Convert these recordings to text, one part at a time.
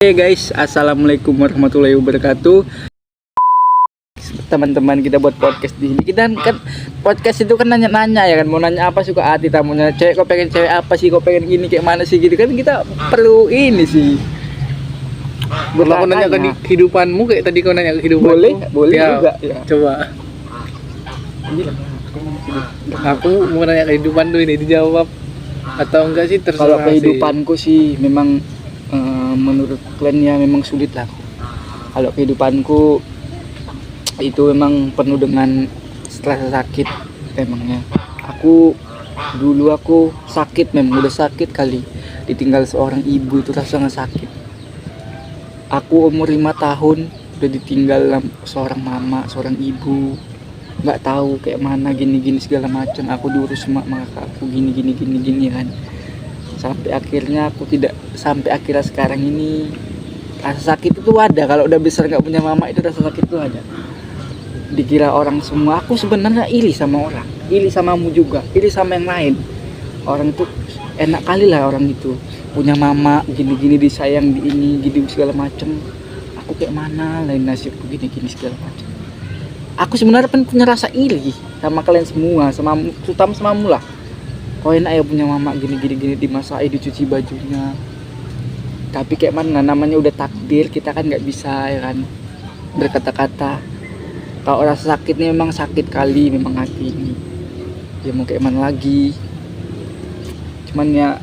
Oke guys, assalamualaikum warahmatullahi wabarakatuh. Teman-teman, kita buat podcast di sini. Kita kan podcast itu kan nanya-nanya ya kan, mau nanya apa suka hati tamunya. Cewek kok pengen cewek apa sih, kok pengen gini kayak mana sih gitu kan, kita perlu ini sih. Kalau aku nanya ke kehidupanmu kayak tadi kau nanya ke kehidupanmu. Boleh ya, juga ya. Coba. Aku mau nanya kehidupan tuh ini dijawab atau enggak sih, terserah. Kalau kehidupanku sih memang menurut kliennya memang sulit lah. Kalau kehidupanku itu memang penuh dengan stres, sakit memangnya. Aku sakit, memang udah sakit kali ditinggal seorang ibu, itu rasanya sakit. Aku umur 5 tahun udah ditinggal seorang mama, seorang ibu, nggak tahu kayak mana gini segala macam. Aku diurus sama aku gini kan, sampai akhirnya sekarang ini rasa sakit itu ada. Kalau udah besar nggak punya mama, itu rasa sakit itu ada. Dikira orang semua, aku sebenarnya iri sama orang, iri samamu juga, iri sama yang lain. Orang itu enak kali lah, orang itu punya mama gini disayang di ini gini segala macem. Aku kayak mana lain nasibku gini segala macem. Aku sebenarnya punya rasa iri sama kalian semua, terutama samamu lah. Kau enak ya punya mama gini dimasakin, dicuci bajunya. Tapi kayak mana, namanya udah takdir, kita kan nggak bisa ya kan berkata-kata. Kalau rasa sakitnya memang sakit kali, memang hati ini. Ya mau kayak mana lagi. Cuman ya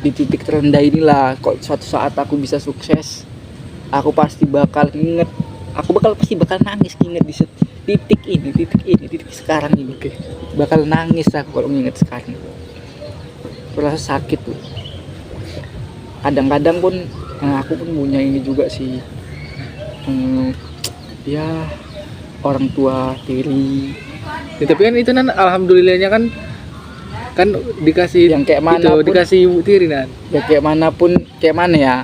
di titik terendah inilah, kok suatu saat aku bisa sukses, aku pasti bakal inget, pasti bakal nangis inget di titik sekarang ini. Oke. Bakal nangis aku kalau nginget sekarang. Aku rasa sakit tuh. Kadang-kadang pun aku pun punya ini juga sih, ya orang tua tiri. Ya, tapi kan itu kan alhamdulillahnya kan dikasih yang kayak mana itu, dikasih ibu tiri kan. Ya kayak mana ya,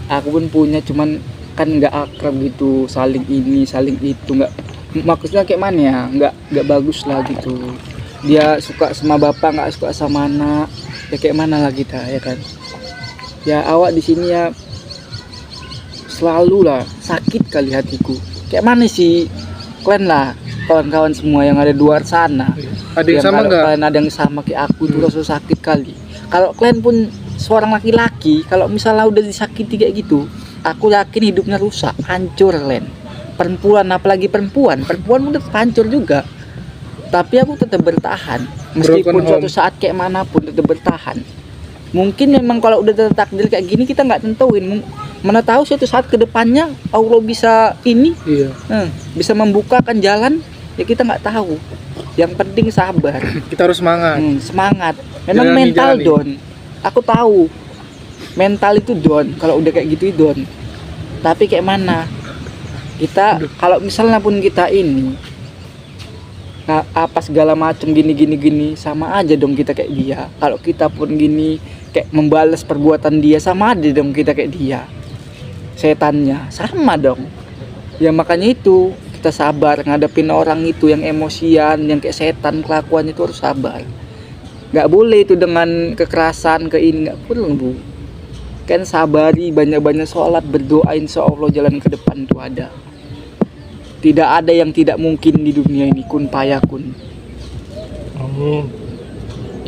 aku pun punya, cuman kan nggak akrab gitu, saling ini saling itu, nggak, maksudnya kayak mana ya, nggak bagus lah gitu. Dia suka sama bapak, nggak suka sama anak, ya kayak mana lah kita ya kan. Ya awak di sini ya selalu lah sakit kali hatiku. Kayak mana sih kalian lah, kawan-kawan semua yang ada di luar sana, Ada yang sama nggak? Kalian ada yang sama kayak aku tuh, rasa sakit kali. Kalau kalian pun seorang laki-laki, kalau misalnya udah disakiti kayak gitu, aku yakin hidupnya rusak, hancur kalian. Perempuan, apalagi perempuan udah hancur juga. Tapi aku tetap bertahan, meskipun suatu saat kayak manapun tetap bertahan. Mungkin memang kalau udah takdir kayak gini kita nggak tentuin, mana tahu suatu saat kedepannya Allah bisa ini, bisa membukakan jalan, ya kita nggak tahu. Yang penting sabar. Kita harus semangat. Memang jalani, mental down, aku tahu mental itu down kalau udah kayak gitu down. Tapi kayak mana kita, kalau misalnya pun kita ini apa segala macam gini sama aja dong kita kayak dia. Kalau kita pun gini kayak membalas perbuatan dia, sama aja dong kita kayak dia. Setannya sama dong. Ya makanya itu kita sabar ngadepin orang itu yang emosian, yang kayak setan kelakuannya, itu harus sabar. Nggak boleh itu dengan kekerasan ke ini, nggak perlu bu. Kan sabari, banyak-banyak sholat, berdoa, insya Allah jalan ke depan itu ada. Tidak ada yang tidak mungkin di dunia ini, kun payakun. Amin.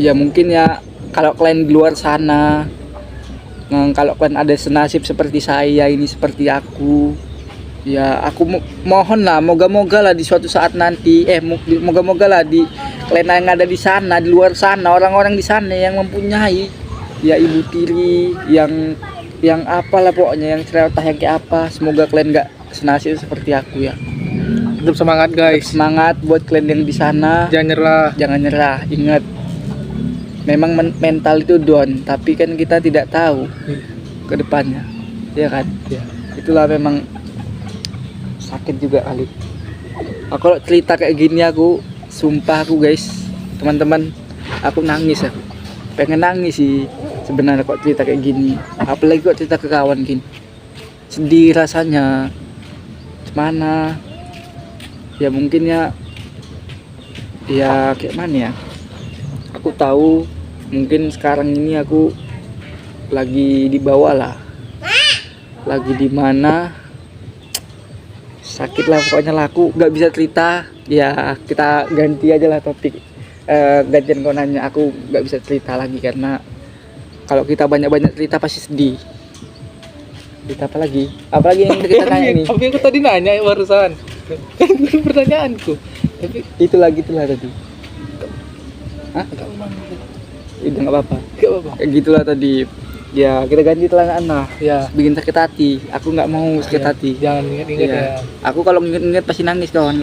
Ya mungkin ya kalau kalian di luar sana, kalau kalian ada senasib seperti saya ini, seperti aku, ya aku mohon lah, moga-moga lah di suatu saat nanti, moga-moga lah di kalian yang ada di sana, di luar sana, orang-orang di sana yang mempunyai ya ibu tiri, yang apalah pokoknya, yang cerewetah, yang kayak apa, semoga kalian nggak senasib seperti aku ya. Tetap semangat guys. Semangat buat kalian yang di sana. Jangan nyerah. Ingat, memang mental itu down, tapi kan kita tidak tahu ke depannya, ya kan? Ya. Itulah memang sakit juga kali. Aku kalau cerita kayak gini, aku sumpah aku guys, teman-teman, aku nangis aku. Pengen nangis sih sebenarnya kok cerita kayak gini. Apalagi kok cerita ke kawan gini. Sedih rasanya. Mana? Ya mungkin ya kayak mana ya, aku tahu mungkin sekarang ini aku lagi di bawah lah, lagi di mana, sakit lah pokoknya lah, aku nggak bisa cerita. Ya kita ganti aja lah topik, gantian kau nanya, aku nggak bisa cerita lagi karena kalau kita banyak-banyak cerita pasti sedih. Cerita apa lagi? Apalagi yang kita tanya ini? Tapi aku tadi nanya ya barusan. Kan itu pertanyaanku. Tapi Itulah tadi. Hah? enggak apa-apa. Udah nggak apa-apa. Enggak apa-apa. Kayak gitulah tadi. Ya kita ganti telangaan lah. Ya. Bikin sakit hati. Aku nggak mau sakit hati. Jangan ingat-ingat Iya. ya. Aku kalau inget-inget pasti nangis kawan.